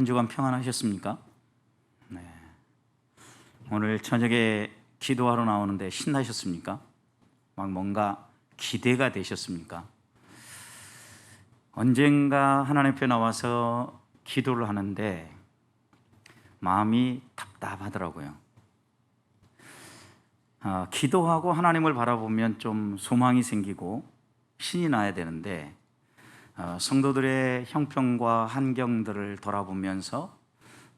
주간 평안하셨습니까? 네. 오늘 저녁에 기도하러 나오는데 신나셨습니까? 막 뭔가 기대가 되셨습니까? 언젠가 하나님 앞에 나와서 기도를 하는데 마음이 답답하더라고요. 기도하고 하나님을 바라보면 좀 소망이 생기고 신이 나야 되는데 성도들의 형편과 환경들을 돌아보면서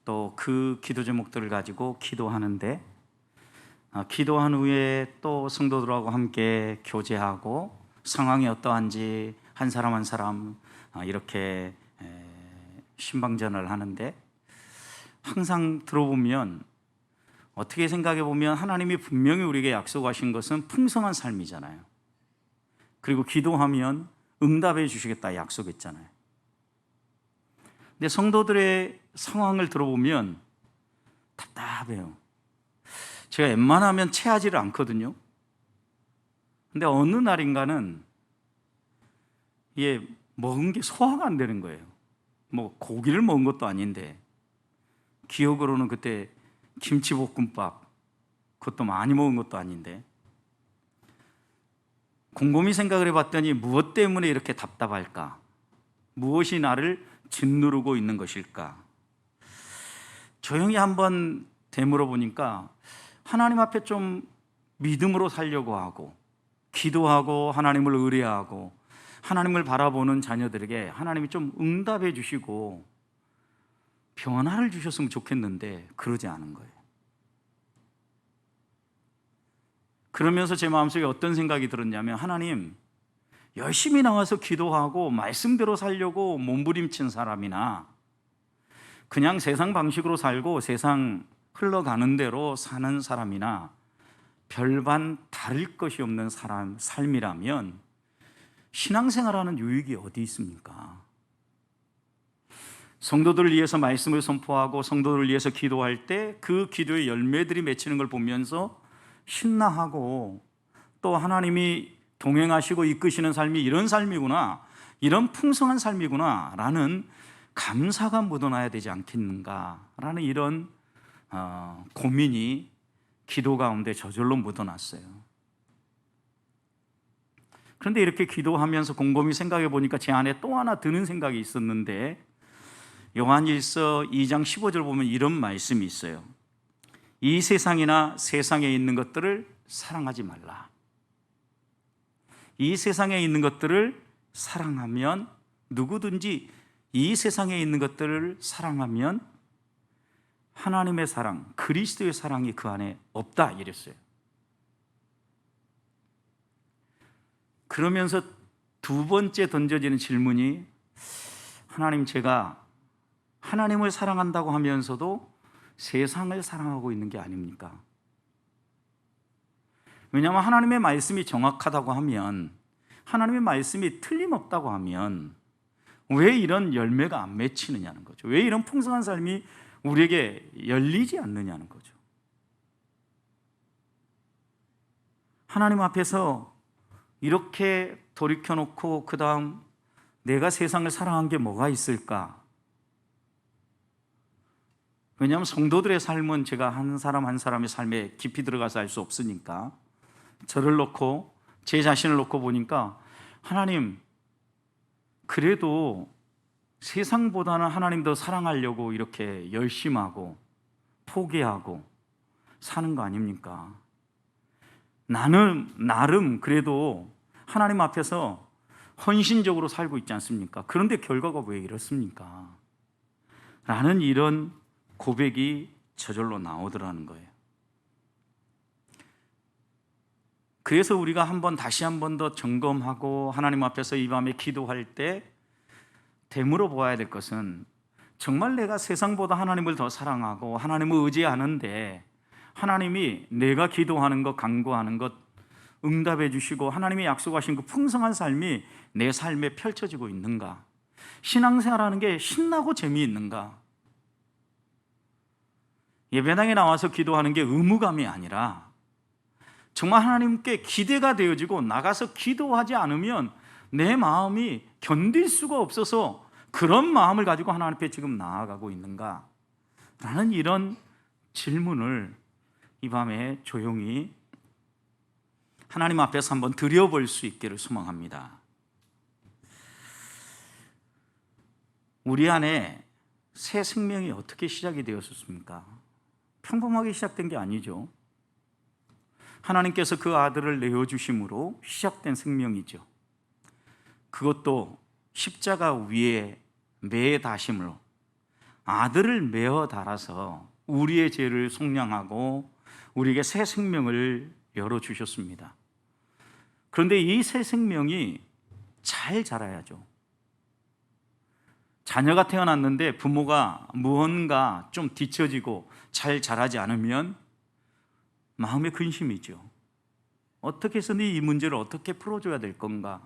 또 그 기도 제목들을 가지고 기도하는데 기도한 후에 또 성도들하고 함께 교제하고 상황이 어떠한지 한 사람 한 사람 이렇게 신방전을 하는데 항상 들어보면 어떻게 생각해 보면 하나님이 분명히 우리에게 약속하신 것은 풍성한 삶이잖아요. 그리고 기도하면 응답해 주시겠다 약속했잖아요. 근데 성도들의 상황을 들어보면 답답해요. 제가 웬만하면 체하지를 않거든요. 근데 어느 날인가는 먹은 게 소화가 안 되는 거예요. 뭐 고기를 먹은 것도 아닌데 기억으로는 그때 김치볶음밥 그것도 많이 먹은 것도 아닌데 곰곰이 생각을 해봤더니 무엇 때문에 이렇게 답답할까? 무엇이 나를 짓누르고 있는 것일까? 조용히 한번 되물어 보니까 하나님 앞에 좀 믿음으로 살려고 하고 기도하고 하나님을 의뢰하고 하나님을 바라보는 자녀들에게 하나님이 좀 응답해 주시고 변화를 주셨으면 좋겠는데 그러지 않은 거예요. 그러면서 제 마음속에 어떤 생각이 들었냐면 하나님, 열심히 나와서 기도하고 말씀대로 살려고 몸부림친 사람이나 그냥 세상 방식으로 살고 세상 흘러가는 대로 사는 사람이나 별반 다를 것이 없는 사람 삶이라면 신앙생활하는 유익이 어디 있습니까? 성도들을 위해서 말씀을 선포하고 성도들을 위해서 기도할 때 그 기도의 열매들이 맺히는 걸 보면서 신나하고 또 하나님이 동행하시고 이끄시는 삶이 이런 삶이구나, 이런 풍성한 삶이구나 라는 감사가 묻어나야 되지 않겠는가라는 이런 고민이 기도 가운데 저절로 묻어났어요. 그런데 이렇게 기도하면서 곰곰이 생각해 보니까 제 안에 또 하나 드는 생각이 있었는데 요한일서 2장 15절 보면 이런 말씀이 있어요. 이 세상이나 세상에 있는 것들을 사랑하지 말라. 이 세상에 있는 것들을 사랑하면 누구든지 이 세상에 있는 것들을 사랑하면 하나님의 사랑, 그리스도의 사랑이 그 안에 없다 이랬어요. 그러면서 두 번째 던져지는 질문이 하나님, 제가 하나님을 사랑한다고 하면서도 세상을 사랑하고 있는 게 아닙니까? 왜냐하면 하나님의 말씀이 정확하다고 하면, 하나님의 말씀이 틀림없다고 하면 왜 이런 열매가 안 맺히느냐는 거죠. 왜 이런 풍성한 삶이 우리에게 열리지 않느냐는 거죠. 하나님 앞에서 이렇게 돌이켜놓고 그 다음 내가 세상을 사랑한 게 뭐가 있을까? 왜냐하면 성도들의 삶은 제가 한 사람 한 사람의 삶에 깊이 들어가서 알 수 없으니까 저를 놓고 제 자신을 놓고 보니까 하나님, 그래도 세상보다는 하나님 더 사랑하려고 이렇게 열심하고 포기하고 사는 거 아닙니까? 나는 나름 그래도 하나님 앞에서 헌신적으로 살고 있지 않습니까? 그런데 결과가 왜 이렇습니까? 라는 이런 고백이 저절로 나오더라는 거예요. 그래서 우리가 다시 한 번 더 점검하고 하나님 앞에서 이 밤에 기도할 때 되물어 보아야 될 것은 정말 내가 세상보다 하나님을 더 사랑하고 하나님을 의지하는데 하나님이 내가 기도하는 것, 간구하는 것 응답해 주시고 하나님이 약속하신 그 풍성한 삶이 내 삶에 펼쳐지고 있는가? 신앙생활하는 게 신나고 재미있는가? 예배당에 나와서 기도하는 게 의무감이 아니라 정말 하나님께 기대가 되어지고 나가서 기도하지 않으면 내 마음이 견딜 수가 없어서 그런 마음을 가지고 하나님 앞에 지금 나아가고 있는가? 라는 이런 질문을 이 밤에 조용히 하나님 앞에서 한번 드려볼 수 있기를 소망합니다. 우리 안에 새 생명이 어떻게 시작이 되었습니까? 평범하게 시작된 게 아니죠. 하나님께서 그 아들을 내어주심으로 시작된 생명이죠. 그것도 십자가 위에 매 다심으로 아들을 매어 달아서 우리의 죄를 속량하고 우리에게 새 생명을 열어주셨습니다. 그런데 이 새 생명이 잘 자라야죠. 자녀가 태어났는데 부모가 무언가 좀 뒤처지고 잘 자라지 않으면 마음의 근심이죠. 어떻게 해서는 이 문제를 어떻게 풀어줘야 될 건가?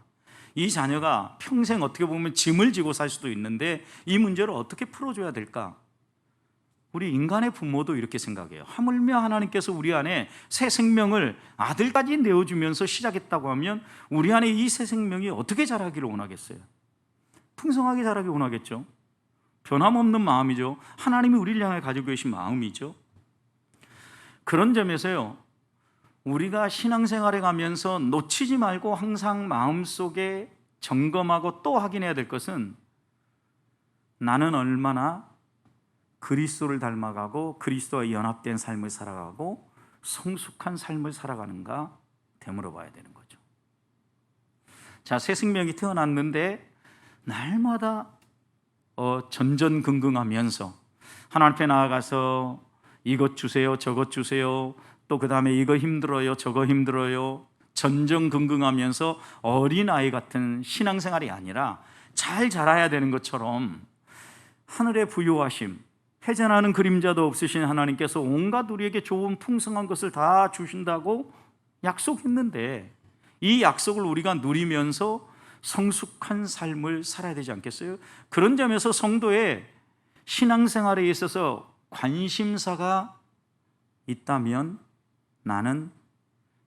이 자녀가 평생 어떻게 보면 짐을 지고 살 수도 있는데 이 문제를 어떻게 풀어줘야 될까? 우리 인간의 부모도 이렇게 생각해요. 하물며 하나님께서 우리 안에 새 생명을 아들까지 내어주면서 시작했다고 하면 우리 안에 이 새 생명이 어떻게 자라기를 원하겠어요? 풍성하게 자라기 원하겠죠. 변함없는 마음이죠. 하나님이 우리를 향해 가지고 계신 마음이죠. 그런 점에서요, 우리가 신앙생활에 가면서 놓치지 말고 항상 마음속에 점검하고 또 확인해야 될 것은 나는 얼마나 그리스도를 닮아가고 그리스도와 연합된 삶을 살아가고 성숙한 삶을 살아가는가 되물어봐야 되는 거죠. 자, 새 생명이 태어났는데 날마다 전전긍긍하면서 하나님 앞에 나아가서 이것 주세요, 저것 주세요, 또 그 다음에 이거 힘들어요, 저거 힘들어요, 전전긍긍하면서 어린아이 같은 신앙생활이 아니라 잘 자라야 되는 것처럼 하늘의 부요하심, 회전하는 그림자도 없으신 하나님께서 온갖 우리에게 좋은 풍성한 것을 다 주신다고 약속했는데 이 약속을 우리가 누리면서 성숙한 삶을 살아야 되지 않겠어요? 그런 점에서 성도의 신앙생활에 있어서 관심사가 있다면 나는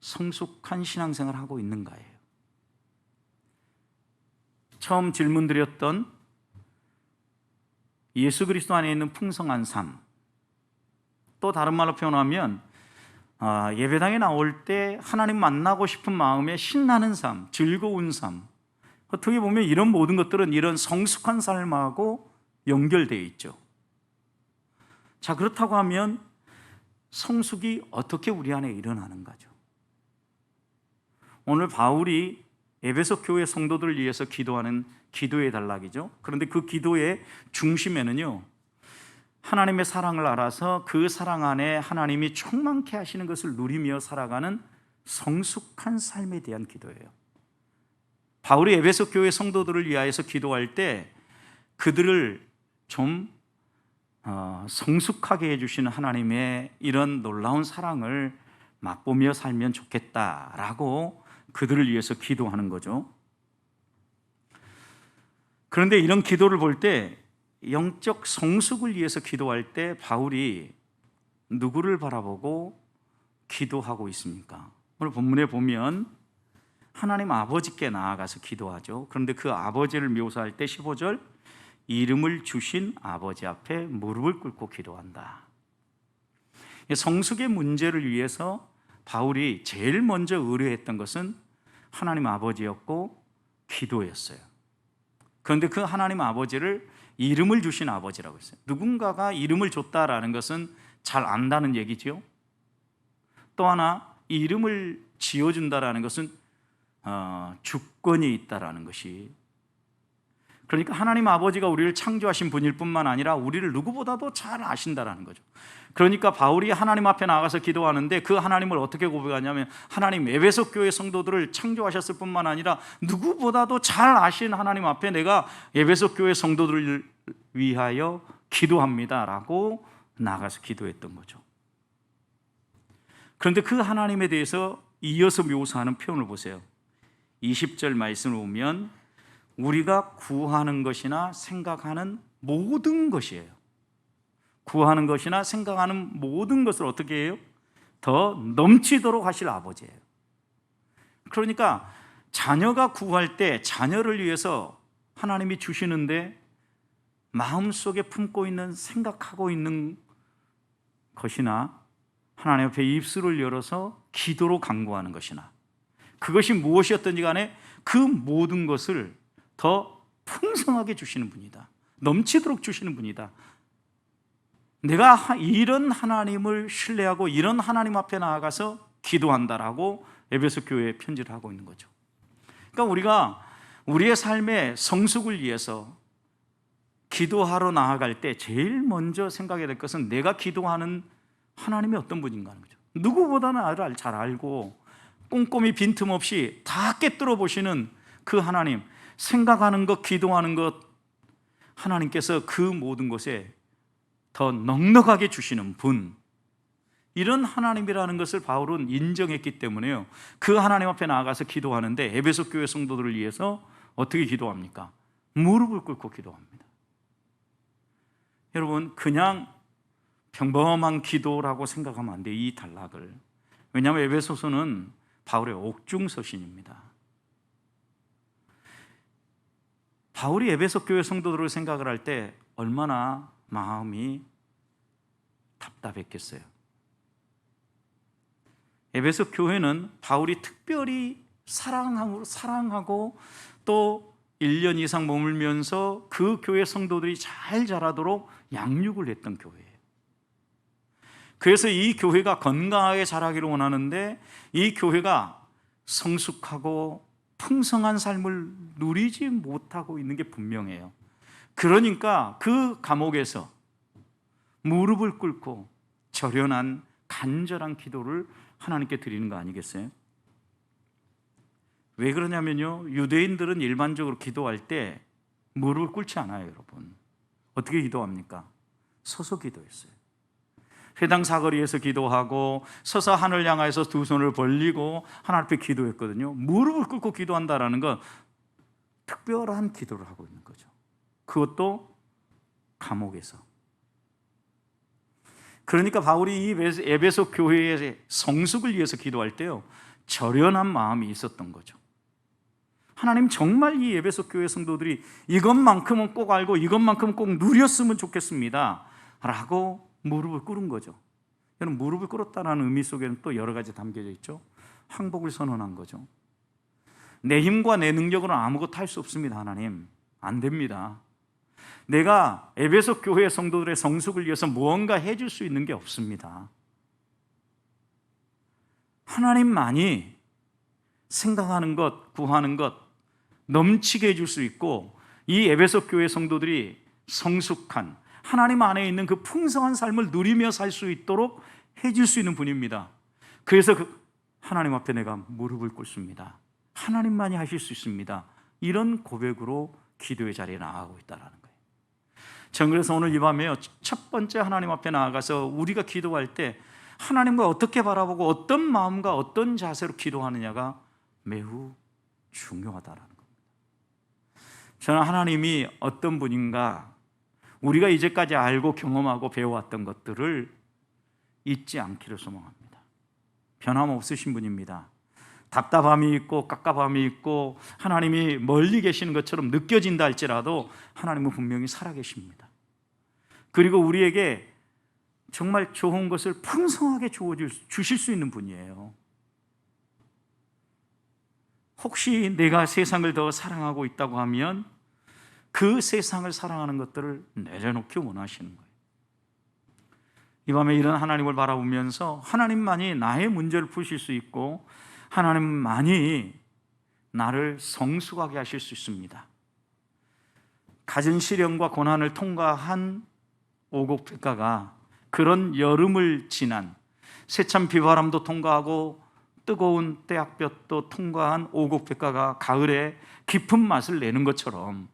성숙한 신앙생활을 하고 있는가예요. 처음 질문드렸던 예수 그리스도 안에 있는 풍성한 삶, 또 다른 말로 표현하면 예배당에 나올 때 하나님 만나고 싶은 마음에 신나는 삶, 즐거운 삶, 어떻게 보면 이런 모든 것들은 이런 성숙한 삶하고 연결되어 있죠. 자, 그렇다고 하면 성숙이 어떻게 우리 안에 일어나는가죠? 오늘 바울이 에베소 교회 성도들을 위해서 기도하는 기도의 단락이죠. 그런데 그 기도의 중심에는요, 하나님의 사랑을 알아서 그 사랑 안에 하나님이 충만케 하시는 것을 누리며 살아가는 성숙한 삶에 대한 기도예요. 바울이 에베소 교회 성도들을 위하여서 기도할 때 그들을 좀 성숙하게 해주시는 하나님의 이런 놀라운 사랑을 맛보며 살면 좋겠다라고 그들을 위해서 기도하는 거죠. 그런데 이런 기도를 볼 때 영적 성숙을 위해서 기도할 때 바울이 누구를 바라보고 기도하고 있습니까? 오늘 본문에 보면 하나님 아버지께 나아가서 기도하죠. 그런데 그 아버지를 묘사할 때 15절 이름을 주신 아버지 앞에 무릎을 꿇고 기도한다. 성숙의 문제를 위해서 바울이 제일 먼저 의뢰했던 것은 하나님 아버지였고 기도였어요. 그런데 그 하나님 아버지를 이름을 주신 아버지라고 했어요. 누군가가 이름을 줬다라는 것은 잘 안다는 얘기죠. 또 하나 이 이름을 지어준다라는 것은 주권이 있다라는 것이, 그러니까 하나님 아버지가 우리를 창조하신 분일 뿐만 아니라 우리를 누구보다도 잘 아신다라는 거죠. 그러니까 바울이 하나님 앞에 나가서 기도하는데 그 하나님을 어떻게 고백하냐면 하나님 에베소 교회 성도들을 창조하셨을 뿐만 아니라 누구보다도 잘 아신 하나님 앞에 내가 에베소 교회 성도들을 위하여 기도합니다라고 나가서 기도했던 거죠. 그런데 그 하나님에 대해서 이어서 묘사하는 표현을 보세요. 20절 말씀을 보면 우리가 구하는 것이나 생각하는 모든 것이에요. 구하는 것이나 생각하는 모든 것을 어떻게 해요? 더 넘치도록 하실 아버지예요. 그러니까 자녀가 구할 때 자녀를 위해서 하나님이 주시는데 마음속에 품고 있는, 생각하고 있는 것이나 하나님 앞에 입술을 열어서 기도로 간구하는 것이나, 그것이 무엇이었든지 간에 그 모든 것을 더 풍성하게 주시는 분이다. 넘치도록 주시는 분이다. 내가 이런 하나님을 신뢰하고 이런 하나님 앞에 나아가서 기도한다라고 에베소 교회에 편지를 하고 있는 거죠. 그러니까 우리가 우리의 삶의 성숙을 위해서 기도하러 나아갈 때 제일 먼저 생각해야 될 것은 내가 기도하는 하나님이 어떤 분인가 하는 거죠. 누구보다는 나를 잘 알고 꼼꼼히 빈틈없이 다 꿰뚫어 보시는 그 하나님, 생각하는 것, 기도하는 것, 하나님께서 그 모든 것에 더 넉넉하게 주시는 분, 이런 하나님이라는 것을 바울은 인정했기 때문에요, 그 하나님 앞에 나아가서 기도하는데 에베소 교회 성도들을 위해서 어떻게 기도합니까? 무릎을 꿇고 기도합니다. 여러분, 그냥 평범한 기도라고 생각하면 안 돼요, 이 단락을. 왜냐하면 에베소서는 바울의 옥중서신입니다. 바울이 에베소 교회 성도들을 생각을 할 때 얼마나 마음이 답답했겠어요. 에베소 교회는 바울이 특별히 사랑하고 또 1년 이상 머물면서 그 교회 성도들이 잘 자라도록 양육을 했던 교회예요. 그래서 이 교회가 건강하게 자라기를 원하는데 이 교회가 성숙하고 풍성한 삶을 누리지 못하고 있는 게 분명해요. 그러니까 그 감옥에서 무릎을 꿇고 절연한 간절한 기도를 하나님께 드리는 거 아니겠어요? 왜 그러냐면요, 유대인들은 일반적으로 기도할 때 무릎을 꿇지 않아요. 여러분, 어떻게 기도합니까? 서서 기도했어요. 회당 사거리에서 기도하고 서서 하늘 향해서 두 손을 벌리고 하나님 앞에 기도했거든요. 무릎을 꿇고 기도한다라는 건 특별한 기도를 하고 있는 거죠. 그것도 감옥에서. 그러니까 바울이 이 에베소 교회의 성숙을 위해서 기도할 때요, 절연한 마음이 있었던 거죠. 하나님, 정말 이 에베소 교회 성도들이 이것만큼은 꼭 알고 이것만큼은 꼭 누렸으면 좋겠습니다 라고 무릎을 꿇은 거죠. 여러분, 무릎을 꿇었다는 의미 속에는 또 여러 가지 담겨져 있죠. 항복을 선언한 거죠. 내 힘과 내 능력으로는 아무것도 할 수 없습니다. 하나님, 안 됩니다. 내가 에베소 교회 성도들의 성숙을 위해서 무언가 해줄 수 있는 게 없습니다. 하나님만이 생각하는 것, 구하는 것 넘치게 해줄 수 있고, 이 에베소 교회 성도들이 성숙한 하나님 안에 있는 그 풍성한 삶을 누리며 살 수 있도록 해줄 수 있는 분입니다. 그래서 하나님 앞에 내가 무릎을 꿇습니다. 하나님만이 하실 수 있습니다. 이런 고백으로 기도의 자리에 나아가고 있다는 거예요. 전 그래서 오늘 이 밤에요, 첫 번째 하나님 앞에 나아가서 우리가 기도할 때 하나님과 어떻게 바라보고 어떤 마음과 어떤 자세로 기도하느냐가 매우 중요하다는 겁니다. 저는 하나님이 어떤 분인가, 우리가 이제까지 알고 경험하고 배워왔던 것들을 잊지 않기를 소망합니다. 변함없으신 분입니다. 답답함이 있고 깝깝함이 있고 하나님이 멀리 계시는 것처럼 느껴진다 할지라도 하나님은 분명히 살아계십니다. 그리고 우리에게 정말 좋은 것을 풍성하게 주실 수 있는 분이에요. 혹시 내가 세상을 더 사랑하고 있다고 하면 그 세상을 사랑하는 것들을 내려놓기 원하시는 거예요. 이 밤에 이런 하나님을 바라보면서 하나님만이 나의 문제를 푸실 수 있고 하나님만이 나를 성숙하게 하실 수 있습니다. 갖은 시련과 고난을 통과한 오곡백가가 그런 여름을 지난, 세찬 비바람도 통과하고 뜨거운 때학볕도 통과한 오곡백가가 가을에 깊은 맛을 내는 것처럼,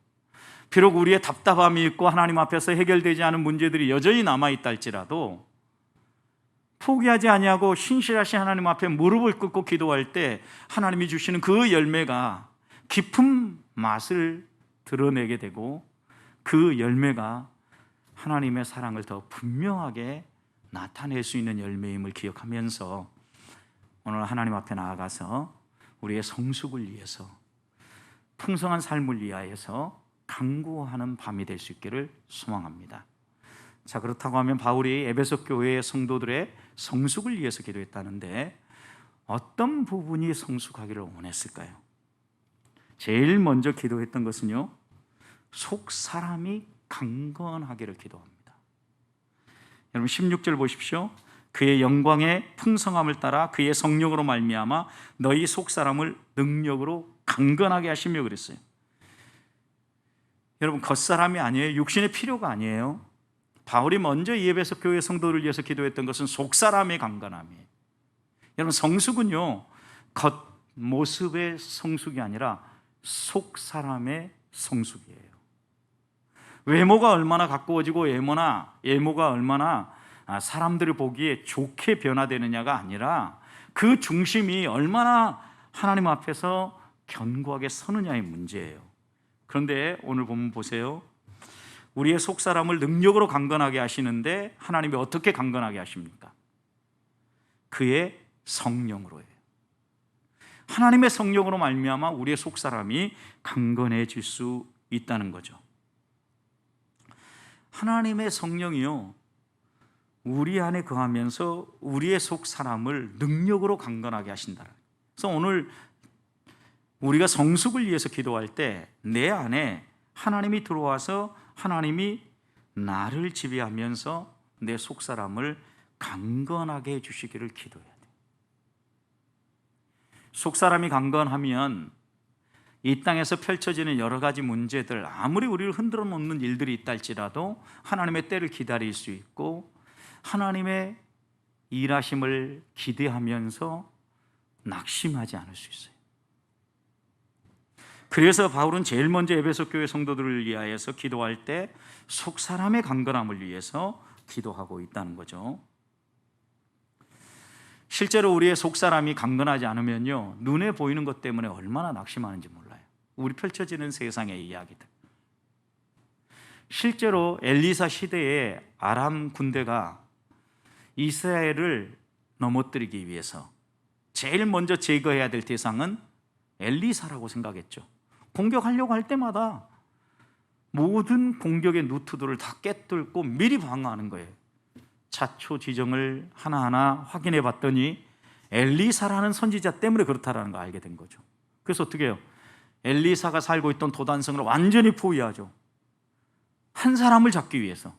비록 우리의 답답함이 있고 하나님 앞에서 해결되지 않은 문제들이 여전히 남아있다 할지라도 포기하지 아니하고 신실하신 하나님 앞에 무릎을 꿇고 기도할 때 하나님이 주시는 그 열매가 깊은 맛을 드러내게 되고, 그 열매가 하나님의 사랑을 더 분명하게 나타낼 수 있는 열매임을 기억하면서 오늘 하나님 앞에 나아가서 우리의 성숙을 위해서, 풍성한 삶을 위하여서 간구하는 밤이 될 수 있기를 소망합니다. 자, 그렇다고 하면 바울이 에베소 교회의 성도들의 성숙을 위해서 기도했다는데 어떤 부분이 성숙하기를 원했을까요? 제일 먼저 기도했던 것은요, 속 사람이 강건하기를 기도합니다. 여러분 16절 보십시오. 그의 영광의 풍성함을 따라 그의 성령으로 말미암아 너희 속 사람을 능력으로 강건하게 하시며 그랬어요. 여러분 겉사람이 아니에요. 육신의 필요가 아니에요. 바울이 먼저 이 에베소 교회 성도를 위해서 기도했던 것은 속 사람의 강건함이에요. 여러분 성숙은요, 겉모습의 성숙이 아니라 속 사람의 성숙이에요. 외모가 얼마나 가꾸어지고 외모가 얼마나 사람들이 보기에 좋게 변화되느냐가 아니라 그 중심이 얼마나 하나님 앞에서 견고하게 서느냐의 문제예요. 그런데 오늘 본문 보세요. 우리의 속사람을 능력으로 강건하게 하시는데 하나님이 어떻게 강건하게 하십니까? 그의 성령으로예요. 하나님의 성령으로 말미암아 우리의 속사람이 강건해질 수 있다는 거죠. 하나님의 성령이요, 우리 안에 거하면서 우리의 속사람을 능력으로 강건하게 하신다. 그래서 오늘 우리가 성숙을 위해서 기도할 때 내 안에 하나님이 들어와서 하나님이 나를 지배하면서 내 속사람을 강건하게 해주시기를 기도해야 돼. 속사람이 강건하면 이 땅에서 펼쳐지는 여러 가지 문제들, 아무리 우리를 흔들어 놓는 일들이 있다 할지라도 하나님의 때를 기다릴 수 있고 하나님의 일하심을 기대하면서 낙심하지 않을 수 있어요. 그래서 바울은 제일 먼저 에베소 교회 성도들을 위하여서 기도할 때 속사람의 강건함을 위해서 기도하고 있다는 거죠. 실제로 우리의 속사람이 강건하지 않으면요, 눈에 보이는 것 때문에 얼마나 낙심하는지 몰라요. 우리 펼쳐지는 세상의 이야기들. 실제로 엘리사 시대에 아람 군대가 이스라엘을 넘어뜨리기 위해서 제일 먼저 제거해야 될 대상은 엘리사라고 생각했죠. 공격하려고 할 때마다 모든 공격의 루트들을 다 깨뚫고 미리 방어하는 거예요. 자초 지정을 하나하나 확인해 봤더니 엘리사라는 선지자 때문에 그렇다라는 걸 알게 된 거죠. 그래서 어떻게 해요? 엘리사가 살고 있던 도단성을 완전히 포위하죠. 한 사람을 잡기 위해서.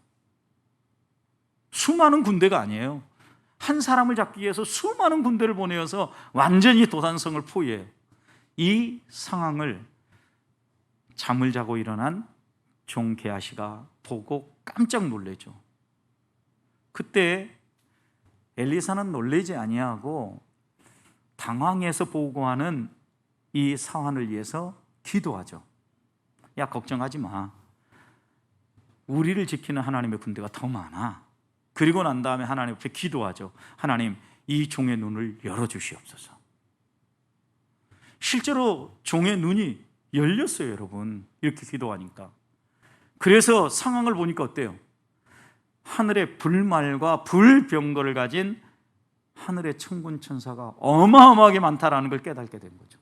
수많은 군대가 아니에요. 한 사람을 잡기 위해서 수많은 군대를 보내어서 완전히 도단성을 포위해요. 이 상황을 잠을 자고 일어난 종 게하시가 보고 깜짝 놀래죠. 그때 엘리사는 놀라지 아니하고 당황해서 보고하는 이 상황을 위해서 기도하죠. 야, 걱정하지 마. 우리를 지키는 하나님의 군대가 더 많아. 그리고 난 다음에 하나님 앞에 기도하죠. 하나님, 이 종의 눈을 열어주시옵소서. 실제로 종의 눈이 열렸어요, 여러분. 이렇게 기도하니까. 그래서 상황을 보니까 어때요? 하늘에 불말과 불병거를 가진 하늘의 천군 천사가 어마어마하게 많다라는 걸 깨닫게 된 거죠.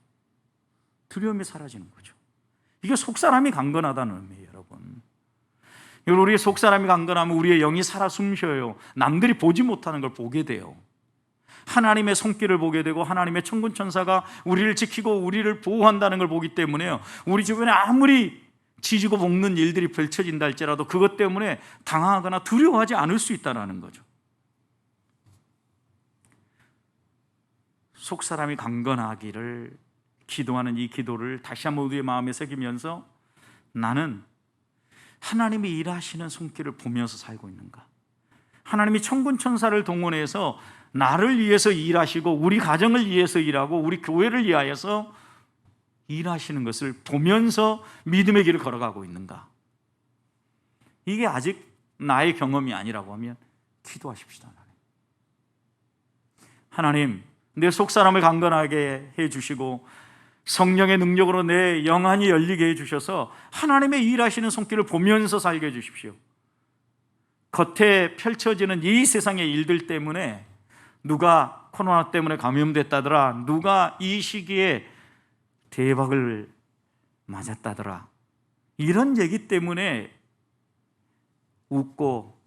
두려움이 사라지는 거죠. 이게 속사람이 강건하다는 의미예요, 여러분. 우리의 속사람이 강건하면 우리의 영이 살아 숨쉬어요. 남들이 보지 못하는 걸 보게 돼요. 하나님의 손길을 보게 되고 하나님의 천군 천사가 우리를 지키고 우리를 보호한다는 걸 보기 때문에요, 우리 주변에 아무리 지지고 볶는 일들이 펼쳐진다 할지라도 그것 때문에 당황하거나 두려워하지 않을 수 있다는 거죠. 속사람이 강건하기를 기도하는 이 기도를 다시 한번 우리의 마음에 새기면서 나는 하나님이 일하시는 손길을 보면서 살고 있는가? 하나님이 천군 천사를 동원해서 나를 위해서 일하시고 우리 가정을 위해서 일하고 우리 교회를 위하여서 일하시는 것을 보면서 믿음의 길을 걸어가고 있는가? 이게 아직 나의 경험이 아니라고 하면 기도하십시다. 하나님, 내 속사람을 강건하게 해주시고 성령의 능력으로 내 영안이 열리게 해주셔서 하나님의 일하시는 손길을 보면서 살게 해주십시오. 겉에 펼쳐지는 이 세상의 일들 때문에 누가 코로나 때문에 감염됐다더라, 누가 이 시기에 대박을 맞았다더라, 이런 얘기 때문에 웃고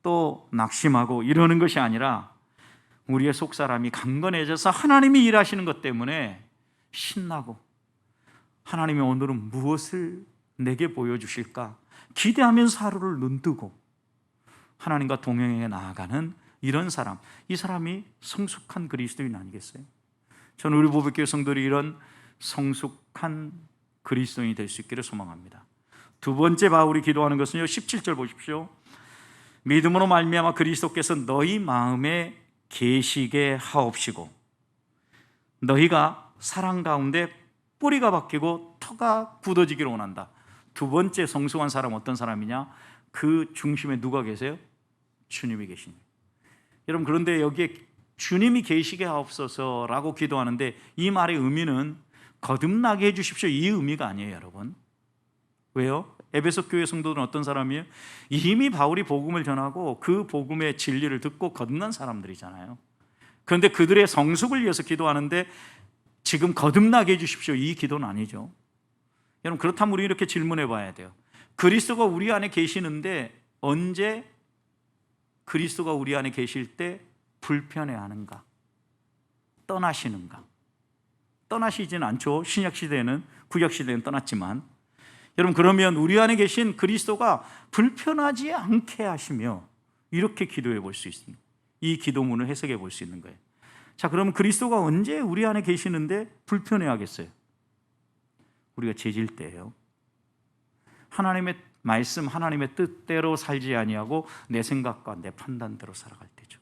또 낙심하고 이러는 것이 아니라 우리의 속사람이 강건해져서 하나님이 일하시는 것 때문에 신나고, 하나님이 오늘은 무엇을 내게 보여주실까 기대하면서 하루를 눈뜨고 하나님과 동행해 나아가는 이런 사람, 이 사람이 성숙한 그리스도인 아니겠어요? 저는 우리 보배교회 성도들이 이런 성숙한 그리스도인이 될 수 있기를 소망합니다. 두 번째 바울이 기도하는 것은요, 17절 보십시오. 믿음으로 말미암아 그리스도께서 너희 마음에 계시게 하옵시고 너희가 사랑 가운데 뿌리가 박히고 터가 굳어지기를 원한다. 두 번째 성숙한 사람 어떤 사람이냐? 그 중심에 누가 계세요? 주님이 계십니다. 여러분, 그런데 여기에 주님이 계시게 하옵소서라고 기도하는데 이 말의 의미는 거듭나게 해주십시오, 이 의미가 아니에요, 여러분. 왜요? 에베소 교회 성도들은 어떤 사람이에요? 이미 바울이 복음을 전하고 그 복음의 진리를 듣고 거듭난 사람들이잖아요. 그런데 그들의 성숙을 위해서 기도하는데 지금 거듭나게 해주십시오, 이 기도는 아니죠. 여러분, 그렇다면 우리 이렇게 질문해 봐야 돼요. 그리스도가 우리 안에 계시는데 언제 그리스도가 우리 안에 계실 때 불편해하는가? 떠나시는가? 떠나시지는 않죠. 신약시대에는, 구약시대에는 떠났지만. 여러분, 그러면 우리 안에 계신 그리스도가 불편하지 않게 하시며, 이렇게 기도해 볼 수 있습니다. 이 기도문을 해석해 볼 수 있는 거예요. 자, 그러면 그리스도가 언제 우리 안에 계시는데 불편해 하겠어요? 우리가 죄질 때예요. 하나님의 말씀, 하나님의 뜻대로 살지 아니하고 내 생각과 내 판단대로 살아갈 때죠.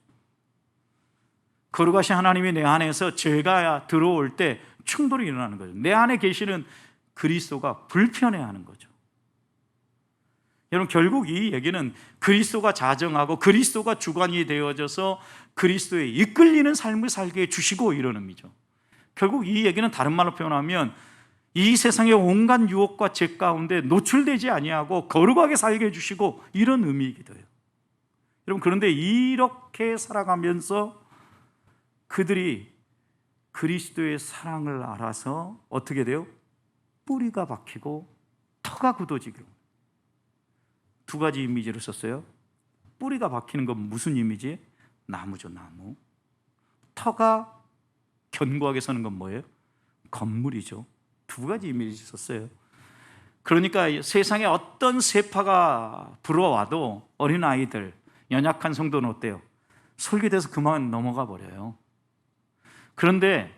거룩하신 하나님이 내 안에서 죄가 들어올 때 충돌이 일어나는 거죠. 내 안에 계시는 그리스도가 불편해하는 거죠. 여러분, 결국 이 얘기는 그리스도가 자정하고 그리스도가 주관이 되어져서 그리스도에 이끌리는 삶을 살게 해주시고, 이런 의미죠. 결국 이 얘기는 다른 말로 표현하면 이 세상의 온갖 유혹과 죄 가운데 노출되지 아니하고 거룩하게 살게 해주시고, 이런 의미이기도 해요. 여러분, 그런데 이렇게 살아가면서 그들이 그리스도의 사랑을 알아서 어떻게 돼요? 뿌리가 박히고 터가 굳어지기로. 두 가지 이미지를 썼어요. 뿌리가 박히는 건 무슨 이미지? 나무죠, 나무. 터가 견고하게 서는 건 뭐예요? 건물이죠. 두 가지 이미지 썼어요. 그러니까 세상에 어떤 세파가 불어와도 어린아이들, 연약한 성도는 어때요? 설계돼서 그만 넘어가 버려요. 그런데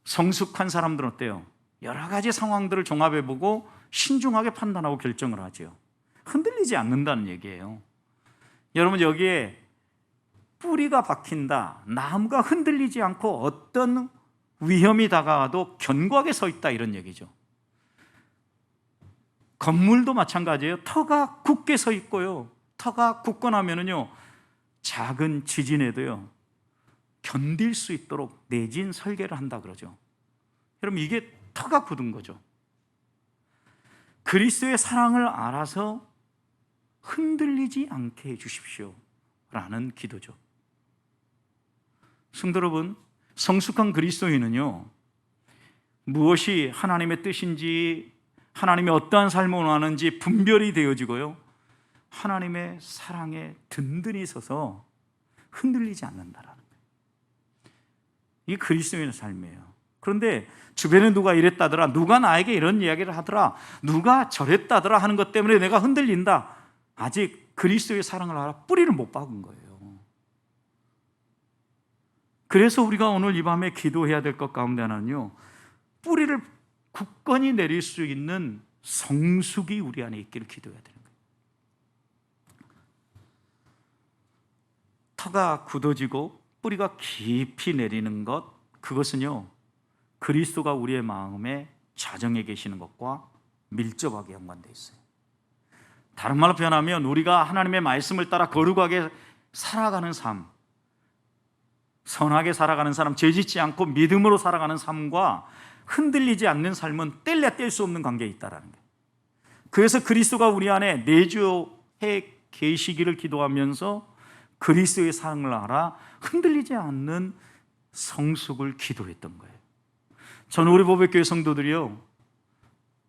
성숙한 사람들은 어때요? 여러 가지 상황들을 종합해보고 신중하게 판단하고 결정을 하죠. 흔들리지 않는다는 얘기예요. 여러분, 여기에 뿌리가 박힌다, 나무가 흔들리지 않고 어떤 위험이 다가와도 견고하게 서 있다, 이런 얘기죠. 건물도 마찬가지예요. 터가 굳게 서 있고요, 터가 굳고 나면은요, 작은 지진에도요 견딜 수 있도록 내진 설계를 한다 그러죠. 여러분, 이게 터가 굳은 거죠. 그리스도의 사랑을 알아서 흔들리지 않게 해주십시오 라는 기도죠. 성도 여러분, 성숙한 그리스도인은요, 무엇이 하나님의 뜻인지, 하나님이 어떠한 삶을 원하는지 분별이 되어지고요, 하나님의 사랑에 든든히 서서 흔들리지 않는다라는 거예요. 이게 그리스도인의 삶이에요. 그런데 주변에 누가 이랬다더라, 누가 나에게 이런 이야기를 하더라, 누가 저랬다더라 하는 것 때문에 내가 흔들린다. 아직 그리스도의 사랑을 알아 뿌리를 못 박은 거예요. 그래서 우리가 오늘 이 밤에 기도해야 될 것 가운데 하나는요, 뿌리를 굳건히 내릴 수 있는 성숙이 우리 안에 있기를 기도해야 되는 거예요. 터가 굳어지고 뿌리가 깊이 내리는 것, 그것은요, 그리스도가 우리의 마음에 자정해 계시는 것과 밀접하게 연관되어 있어요. 다른 말로 표현하면 우리가 하나님의 말씀을 따라 거룩하게 살아가는 삶, 선하게 살아가는 삶, 죄짓지 않고 믿음으로 살아가는 삶과 흔들리지 않는 삶은 뗄래야 뗄 수 없는 관계에 있다는 거예요. 그래서 그리스도가 우리 안에 내주해 계시기를 기도하면서 그리스도의 사랑을 알아 흔들리지 않는 성숙을 기도했던 거예요. 저는 우리 보배교회 성도들이요,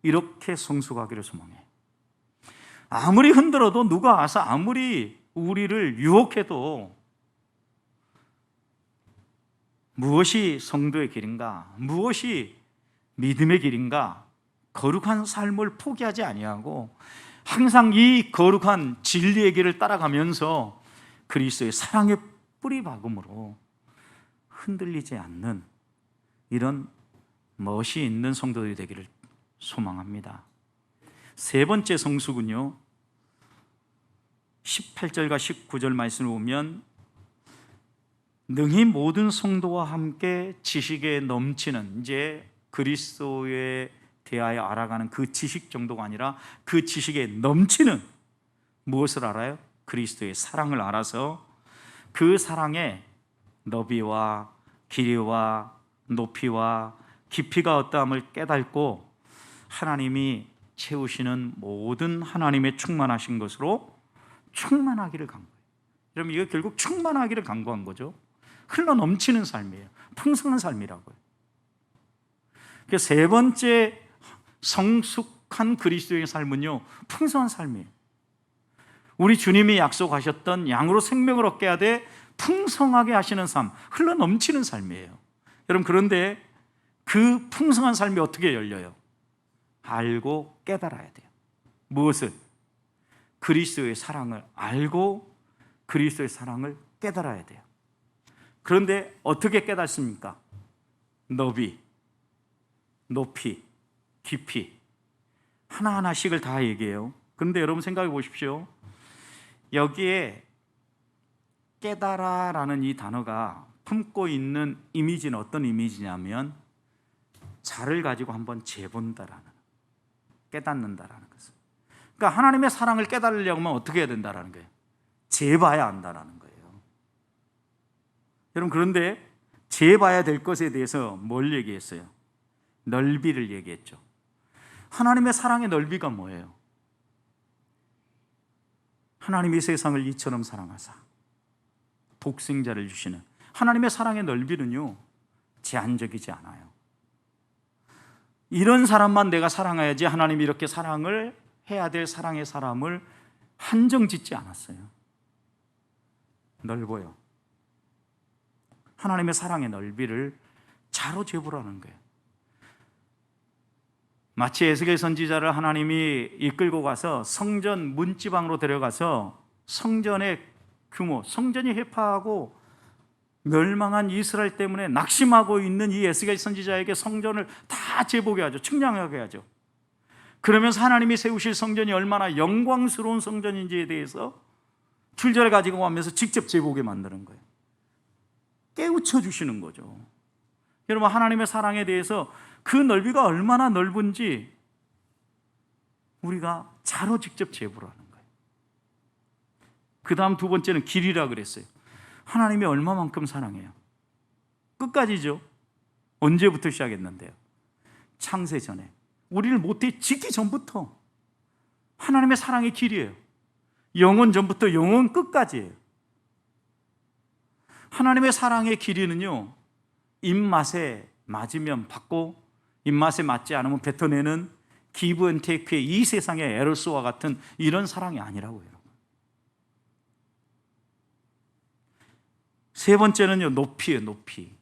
이렇게 성숙하기를 소망해요. 아무리 흔들어도 누가 와서 아무리 우리를 유혹해도 무엇이 성도의 길인가? 무엇이 믿음의 길인가? 거룩한 삶을 포기하지 아니하고 항상 이 거룩한 진리의 길을 따라가면서 그리스도의 사랑의 뿌리박음으로 흔들리지 않는 이런 멋이 있는 성도들이 되기를 소망합니다. 세 번째 성수군요, 18절과 19절 말씀을 보면 능히 모든 성도와 함께 지식에 넘치는, 이제 그리스도에 대하여 알아가는 그 지식 정도가 아니라 그 지식에 넘치는 무엇을 알아요? 그리스도의 사랑을 알아서 그 사랑의 너비와 길이와 높이와 깊이가 어떠함을 깨닫고 하나님이 채우시는 모든 하나님의 충만하신 것으로 충만하기를 간구해요. 여러분, 이거 결국 충만하기를 간구한 거죠. 흘러 넘치는 삶이에요. 풍성한 삶이라고요. 그래서 세 번째 성숙한 그리스도의 삶은요, 풍성한 삶이에요. 우리 주님이 약속하셨던 양으로 생명을 얻게 하되 풍성하게 하시는 삶, 흘러 넘치는 삶이에요. 여러분, 그런데 그 풍성한 삶이 어떻게 열려요? 알고 깨달아야 돼요. 무엇을? 그리스도의 사랑을 알고 그리스도의 사랑을 깨달아야 돼요. 그런데 어떻게 깨닫습니까? 너비, 높이, 깊이 하나하나씩을 다 얘기해요. 그런데 여러분 생각해 보십시오. 여기에 깨달아라는 이 단어가 품고 있는 이미지는 어떤 이미지냐면 자를 가지고 한번 재본다라는, 깨닫는다라는 것을. 그러니까 하나님의 사랑을 깨달으려고 하면 어떻게 해야 된다라는 거예요? 재봐야 한다라는 거예요. 여러분, 그런데 재봐야 될 것에 대해서 뭘 얘기했어요? 넓이를 얘기했죠. 하나님의 사랑의 넓이가 뭐예요? 하나님이 세상을 이처럼 사랑하사 독생자를 주시는 하나님의 사랑의 넓이는요, 제한적이지 않아요. 이런 사람만 내가 사랑해야지, 하나님이 이렇게 사랑을 해야 될 사랑의 사람을 한정 짓지 않았어요. 넓어요. 하나님의 사랑의 넓이를 자로 재보라는 거예요. 마치 에스겔 선지자를 하나님이 이끌고 가서 성전 문지방으로 데려가서 성전의 규모, 성전이 회파하고 멸망한 이스라엘 때문에 낙심하고 있는 이 에스겔 선지자에게 성전을 다 재보게 하죠. 측량하게 하죠. 그러면서 하나님이 세우실 성전이 얼마나 영광스러운 성전인지에 대해서 출절을 가지고 가면서 직접 재보게 만드는 거예요. 깨우쳐 주시는 거죠. 여러분, 하나님의 사랑에 대해서 그 넓이가 얼마나 넓은지 우리가 자로 직접 재보라는 거예요. 그 다음 두 번째는 길이라 그랬어요. 하나님이 얼마만큼 사랑해요? 끝까지죠. 언제부터 시작했는데요? 창세 전에, 우리를 모태 짓기 전부터 하나님의 사랑의 길이에요. 영원 전부터 영원 끝까지예요. 하나님의 사랑의 길이는요, 입맛에 맞으면 받고 입맛에 맞지 않으면 뱉어내는 기브 앤 테이크의 이 세상의 에로스와 같은 이런 사랑이 아니라고요. 세 번째는요, 높이예요. 높이.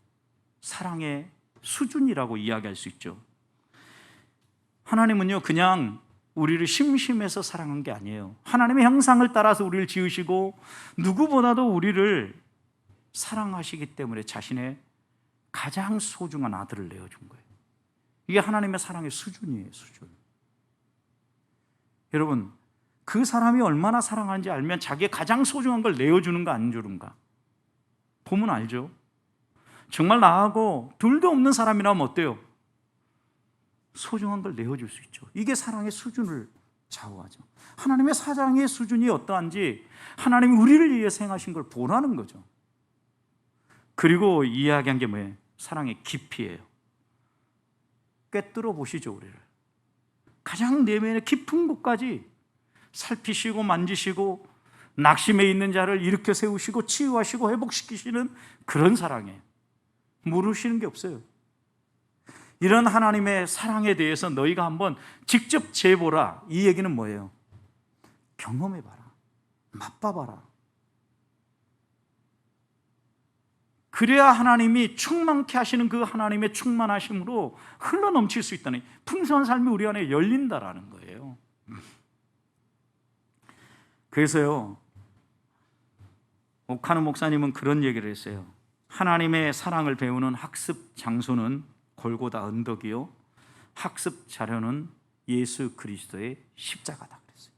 사랑의 수준이라고 이야기할 수 있죠. 하나님은요, 그냥 우리를 심심해서 사랑한 게 아니에요. 하나님의 형상을 따라서 우리를 지으시고 누구보다도 우리를 사랑하시기 때문에 자신의 가장 소중한 아들을 내어준 거예요. 이게 하나님의 사랑의 수준이에요. 수준. 여러분, 그 사람이 얼마나 사랑하는지 알면 자기의 가장 소중한 걸 내어주는 거 안 주는가 보면 알죠. 정말 나하고 둘도 없는 사람이라면 어때요? 소중한 걸 내어줄 수 있죠. 이게 사랑의 수준을 좌우하죠. 하나님의 사랑의 수준이 어떠한지 하나님이 우리를 위해서 행하신 걸 보라는 거죠. 그리고 이야기한 게 뭐예요? 사랑의 깊이예요. 꿰뚫어 보시죠. 우리를 가장 내면의 깊은 곳까지 살피시고 만지시고 낙심해 있는 자를 일으켜 세우시고 치유하시고 회복시키시는 그런 사랑이에요. 모르시는 게 없어요. 이런 하나님의 사랑에 대해서 너희가 한번 직접 재보라. 이 얘기는 뭐예요? 경험해봐라. 맛봐봐라. 그래야 하나님이 충만케 하시는 그 하나님의 충만하심으로 흘러넘칠 수 있다는, 풍성한 삶이 우리 안에 열린다라는 거예요. 그래서요, 오카노 목사님은 그런 얘기를 했어요. 하나님의 사랑을 배우는 학습 장소는 골고다 언덕이요, 학습 자료는 예수 그리스도의 십자가다 그랬어요.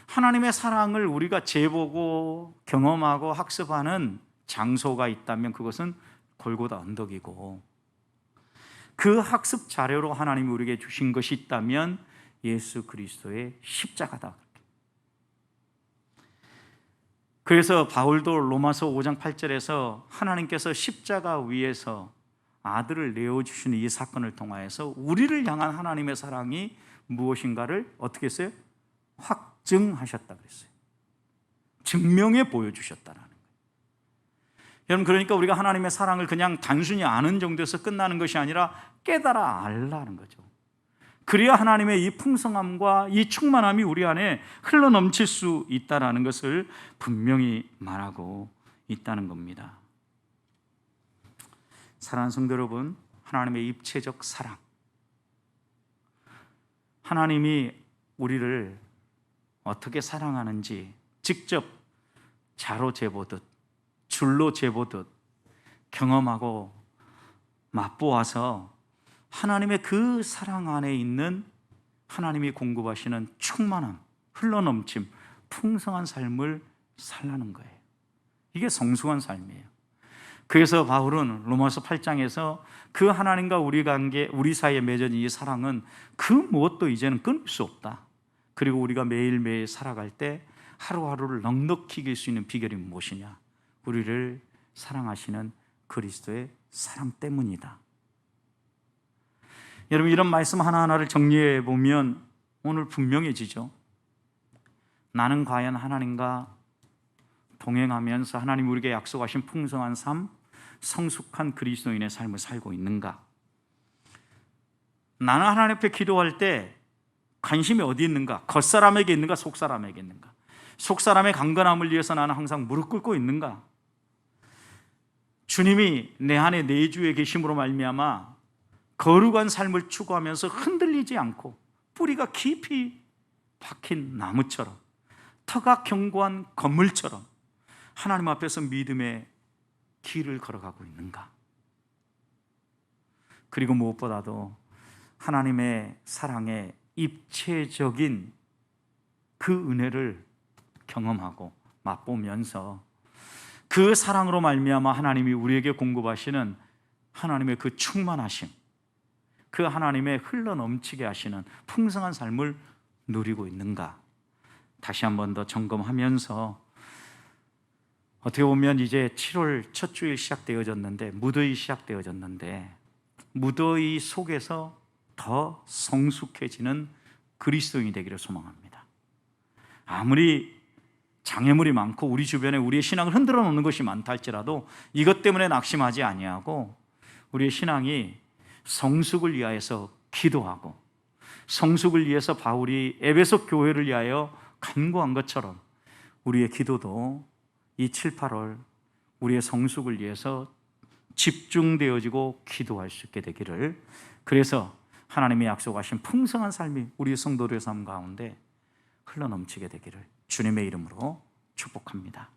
하나님의 사랑을 우리가 재보고 경험하고 학습하는 장소가 있다면 그것은 골고다 언덕이고, 그 학습 자료로 하나님이 우리에게 주신 것이 있다면 예수 그리스도의 십자가다. 그래서 바울도 로마서 5장 8절에서 하나님께서 십자가 위에서 아들을 내어주시는 이 사건을 통하여서 우리를 향한 하나님의 사랑이 무엇인가를 어떻게 했어요? 확증하셨다 그랬어요. 증명해 보여주셨다라는 거예요. 여러분, 그러니까 우리가 하나님의 사랑을 그냥 단순히 아는 정도에서 끝나는 것이 아니라 깨달아 알라는 거죠. 그래야 하나님의 이 풍성함과 이 충만함이 우리 안에 흘러넘칠 수 있다는 것을 분명히 말하고 있다는 겁니다. 사랑하는 성도 여러분, 하나님의 입체적 사랑, 하나님이 우리를 어떻게 사랑하는지 직접 자로 재보듯 줄로 재보듯 경험하고 맛보아서 하나님의 그 사랑 안에 있는 하나님이 공급하시는 충만함, 흘러넘침, 풍성한 삶을 살라는 거예요. 이게 성숙한 삶이에요. 그래서 바울은 로마서 8장에서 그 하나님과 우리 관계, 우리 사이에 맺어진 이 사랑은 그 무엇도 이제는 끊을 수 없다. 그리고 우리가 매일매일 살아갈 때 하루하루를 넉넉히 이길 수 있는 비결이 무엇이냐? 우리를 사랑하시는 그리스도의 사랑 때문이다. 여러분, 이런 말씀 하나하나를 정리해 보면 오늘 분명해지죠. 나는 과연 하나님과 동행하면서 하나님 우리에게 약속하신 풍성한 삶, 성숙한 그리스도인의 삶을 살고 있는가? 나는 하나님 앞에 기도할 때 관심이 어디 있는가? 겉사람에게 있는가? 속사람에게 있는가? 속사람의 강건함을 위해서 나는 항상 무릎 꿇고 있는가? 주님이 내 안에 내주에 계심으로 말미암아 거룩한 삶을 추구하면서 흔들리지 않고 뿌리가 깊이 박힌 나무처럼, 터가 견고한 건물처럼 하나님 앞에서 믿음의 길을 걸어가고 있는가? 그리고 무엇보다도 하나님의 사랑의 입체적인 그 은혜를 경험하고 맛보면서 그 사랑으로 말미암아 하나님이 우리에게 공급하시는 하나님의 그 충만하심, 그 하나님의 흘러넘치게 하시는 풍성한 삶을 누리고 있는가? 다시 한 번 더 점검하면서, 어떻게 보면 이제 7월 첫 주일 시작되어졌는데, 무더위 시작되어졌는데, 무더위 속에서 더 성숙해지는 그리스도인이 되기를 소망합니다. 아무리 장애물이 많고 우리 주변에 우리의 신앙을 흔들어 놓는 것이 많다 할지라도 이것 때문에 낙심하지 아니하고 우리의 신앙이 성숙을 위하여서 기도하고, 성숙을 위해서 바울이 에베소 교회를 위하여 간구한 것처럼 우리의 기도도 이 7, 8월 우리의 성숙을 위해서 집중되어지고 기도할 수 있게 되기를, 그래서 하나님이 약속하신 풍성한 삶이 우리 성도들의 삶 가운데 흘러넘치게 되기를 주님의 이름으로 축복합니다.